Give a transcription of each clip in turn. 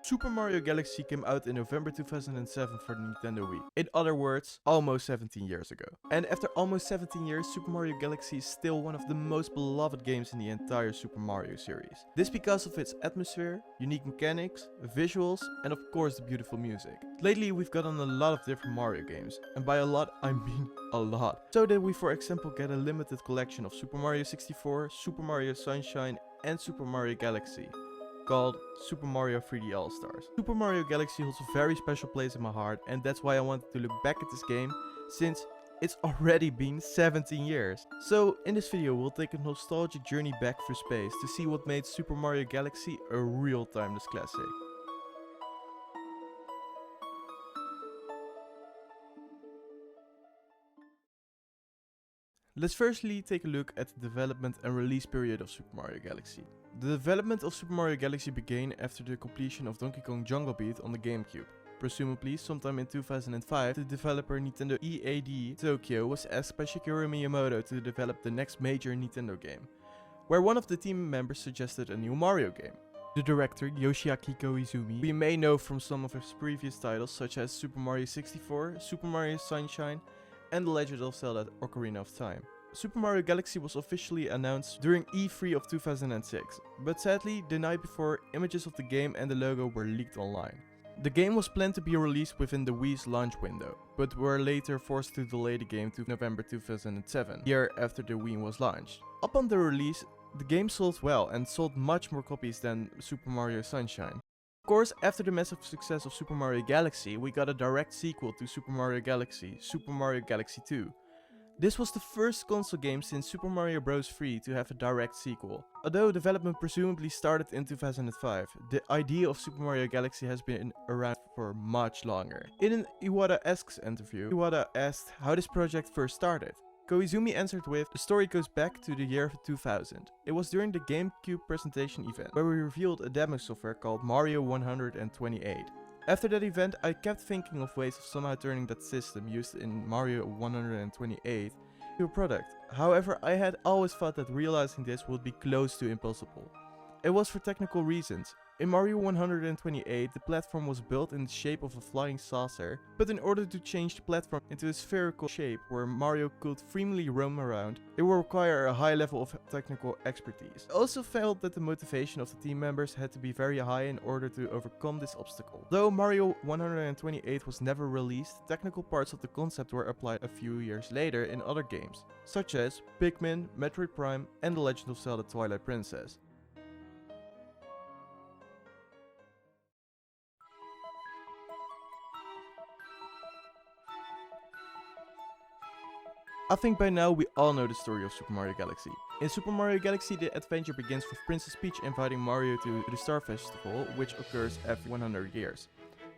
Super Mario Galaxy came out in November 2007 for the Nintendo Wii. In other words, almost 17 years ago. And after almost 17 years, Super Mario Galaxy is still one of the most beloved games in the entire Super Mario series. This because of its atmosphere, unique mechanics, visuals, and of course the beautiful music. Lately we've gotten a lot of different Mario games, and by a lot I mean a lot. So that we for example get a limited collection of Super Mario 64, Super Mario Sunshine and Super Mario Galaxy, called Super Mario 3D All-Stars. Super Mario Galaxy holds a very special place in my heart, and that's why I wanted to look back at this game, since it's already been 17 years. So in this video we'll take a nostalgic journey back through space to see what made Super Mario Galaxy a real timeless classic. Let's firstly take a look at the development and release period of Super Mario Galaxy. The development of Super Mario Galaxy began after the completion of Donkey Kong Jungle Beat on the GameCube. Presumably, sometime in 2005, the developer Nintendo EAD Tokyo was asked by Shigeru Miyamoto to develop the next major Nintendo game, where one of the team members suggested a new Mario game. The director, Yoshiaki Koizumi, we may know from some of his previous titles such as Super Mario 64, Super Mario Sunshine, and The Legend of Zelda Ocarina of Time. Super Mario Galaxy was officially announced during E3 of 2006, but sadly, the night before, images of the game and the logo were leaked online. The game was planned to be released within the Wii's launch window, but were later forced to delay the game to November 2007, year after the Wii was launched. Upon the release, the game sold well and sold much more copies than Super Mario Sunshine. Of course, after the massive success of Super Mario Galaxy, we got a direct sequel to Super Mario Galaxy, Super Mario Galaxy 2. This was the first console game since Super Mario Bros. 3 to have a direct sequel. Although development presumably started in 2005, the idea of Super Mario Galaxy has been around for much longer. In an Iwata Asks interview, Iwata asked how this project first started. Koizumi answered with, "The story goes back to the year 2000. It was during the GameCube presentation event, where we revealed a demo software called Mario 128. After that event, I kept thinking of ways of somehow turning that system used in Mario 128 to a product. However, I had always thought that realizing this would be close to impossible. It was for technical reasons. In Mario 128, the platform was built in the shape of a flying saucer, but in order to change the platform into a spherical shape where Mario could freely roam around, it would require a high level of technical expertise. I also felt that the motivation of the team members had to be very high in order to overcome this obstacle. Though Mario 128 was never released, technical parts of the concept were applied a few years later in other games, such as Pikmin, Metroid Prime, and The Legend of Zelda Twilight Princess. I think by now we all know the story of Super Mario Galaxy. In Super Mario Galaxy, the adventure begins with Princess Peach inviting Mario to the Star Festival, which occurs every 100 years.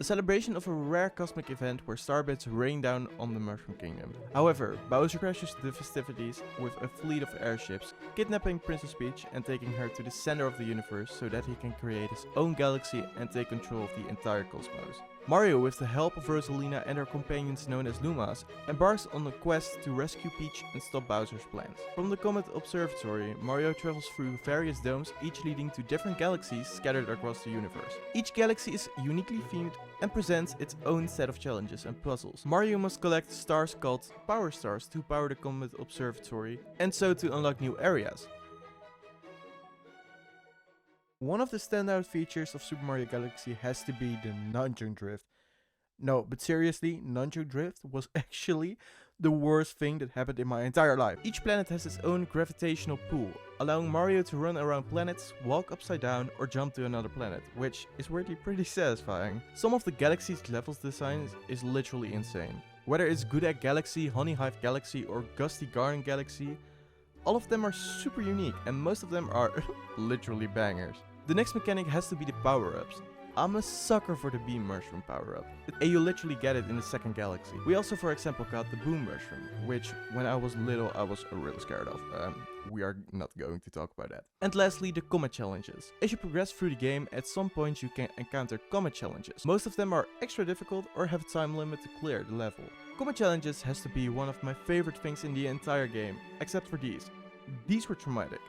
A celebration of a rare cosmic event where starbits rain down on the Mushroom Kingdom. However, Bowser crashes the festivities with a fleet of airships, kidnapping Princess Peach and taking her to the center of the universe so that he can create his own galaxy and take control of the entire cosmos. Mario, with the help of Rosalina and her companions known as Lumas, embarks on a quest to rescue Peach and stop Bowser's plans. From the Comet Observatory, Mario travels through various domes, each leading to different galaxies scattered across the universe. Each galaxy is uniquely themed and presents its own set of challenges and puzzles. Mario must collect stars called Power Stars to power the Comet Observatory, and so to unlock new areas. One of the standout features of Super Mario Galaxy has to be the nunchuk drift. No, but seriously, nunchuk drift was actually the worst thing that happened in my entire life. Each planet has its own gravitational pull, allowing Mario to run around planets, walk upside down, or jump to another planet, which is weirdly pretty satisfying. Some of the Galaxy's levels design is literally insane. Whether it's Good Egg Galaxy, Honey Hive Galaxy, or Gusty Garden Galaxy, all of them are super unique, and most of them are literally bangers. The next mechanic has to be the power-ups. I'm a sucker for the Beam Mushroom power-up, and you literally get it in the second galaxy. We also for example got the Boom Mushroom, which when I was little I was really scared of. We are not going to talk about that. And lastly, the Comet Challenges. As you progress through the game, at some point you can encounter Comet Challenges. Most of them are extra difficult or have a time limit to clear the level. Comet Challenges has to be one of my favorite things in the entire game, except for these. These were traumatic.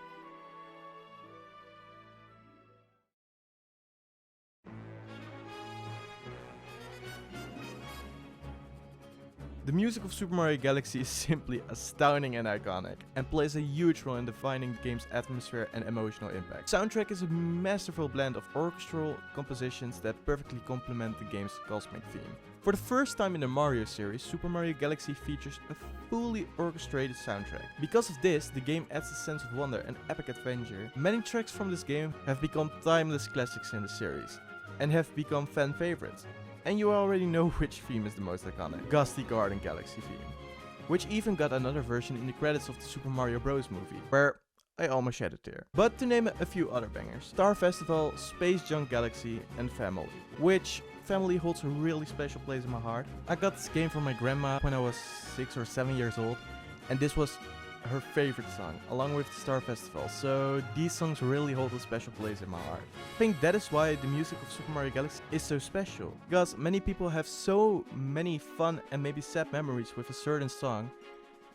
The music of Super Mario Galaxy is simply astounding and iconic, and plays a huge role in defining the game's atmosphere and emotional impact. The soundtrack is a masterful blend of orchestral compositions that perfectly complement the game's cosmic theme. For the first time in the Mario series, Super Mario Galaxy features a fully orchestrated soundtrack. Because of this, the game adds a sense of wonder and epic adventure. Many tracks from this game have become timeless classics in the series, and have become fan favorites. And you already know which theme is the most iconic, Gusty Garden Galaxy theme, which even got another version in the credits of the Super Mario Bros. Movie, where I almost shed a tear. But to name a few other bangers, Star Festival, Space Junk Galaxy and Family, which Family holds a really special place in my heart. I got this game from my grandma when I was 6 or 7 years old, and this was her favorite song, along with the Star Festival, so these songs really hold a special place in my heart. I think that is why the music of Super Mario Galaxy is so special, because many people have so many fun and maybe sad memories with a certain song,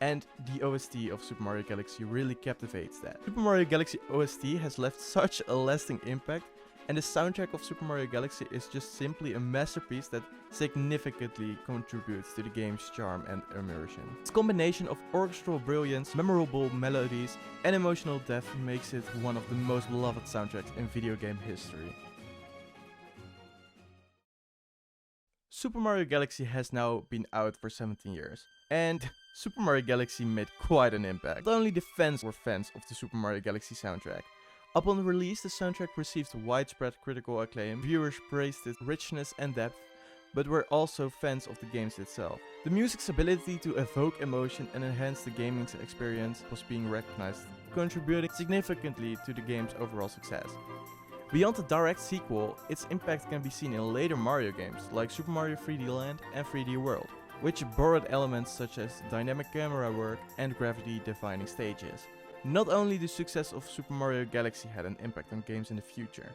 and the OST of Super Mario Galaxy really captivates that. Super Mario Galaxy OST has left such a lasting impact, and the soundtrack of Super Mario Galaxy is just simply a masterpiece that significantly contributes to the game's charm and immersion. Its combination of orchestral brilliance, memorable melodies, and emotional depth makes it one of the most beloved soundtracks in video game history. Super Mario Galaxy has now been out for 17 years, and Super Mario Galaxy made quite an impact. Not only the fans were fans of the Super Mario Galaxy soundtrack. Upon release, the soundtrack received widespread critical acclaim, viewers praised its richness and depth, but were also fans of the games itself. The music's ability to evoke emotion and enhance the gaming experience was being recognized, contributing significantly to the game's overall success. Beyond the direct sequel, its impact can be seen in later Mario games like Super Mario 3D Land and 3D World, which borrowed elements such as dynamic camera work and gravity-defying stages. Not only the success of Super Mario Galaxy had an impact on games in the future,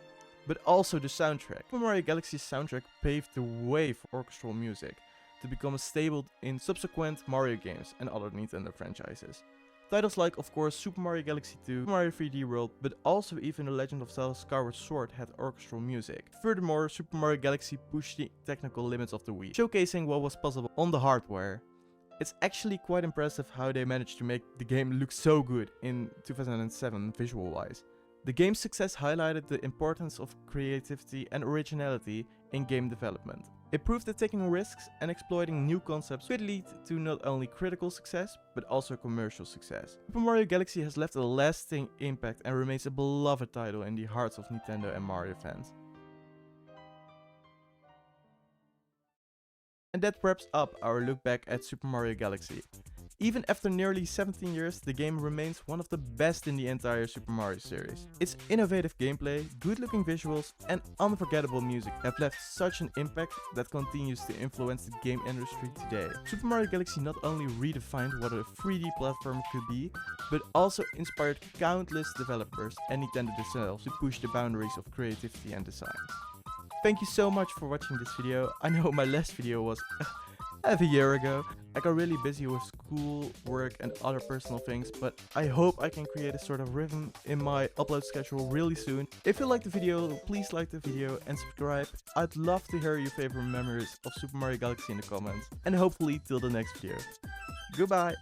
but also the soundtrack. Super Mario Galaxy's soundtrack paved the way for orchestral music to become a staple in subsequent Mario games and other Nintendo franchises. Titles like, of course, Super Mario Galaxy 2, Super Mario 3D World, but also even the Legend of Zelda Skyward Sword had orchestral music. Furthermore, Super Mario Galaxy pushed the technical limits of the Wii, showcasing what was possible on the hardware. It's actually quite impressive how they managed to make the game look so good in 2007 visual-wise. The game's success highlighted the importance of creativity and originality in game development. It proved that taking risks and exploiting new concepts could lead to not only critical success, but also commercial success. Super Mario Galaxy has left a lasting impact and remains a beloved title in the hearts of Nintendo and Mario fans. And that wraps up our look back at Super Mario Galaxy. Even after nearly 17 years, the game remains one of the best in the entire Super Mario series. Its innovative gameplay, good-looking visuals, and unforgettable music have left such an impact that continues to influence the game industry today. Super Mario Galaxy not only redefined what a 3D platform could be, but also inspired countless developers and Nintendo themselves to push the boundaries of creativity and design. Thank you so much for watching this video. I know my last video was half a year ago. I got really busy with school, work and other personal things, but I hope I can create a sort of rhythm in my upload schedule really soon. If you liked the video, please like the video and subscribe. I'd love to hear your favorite memories of Super Mario Galaxy in the comments. And hopefully till the next video. Goodbye!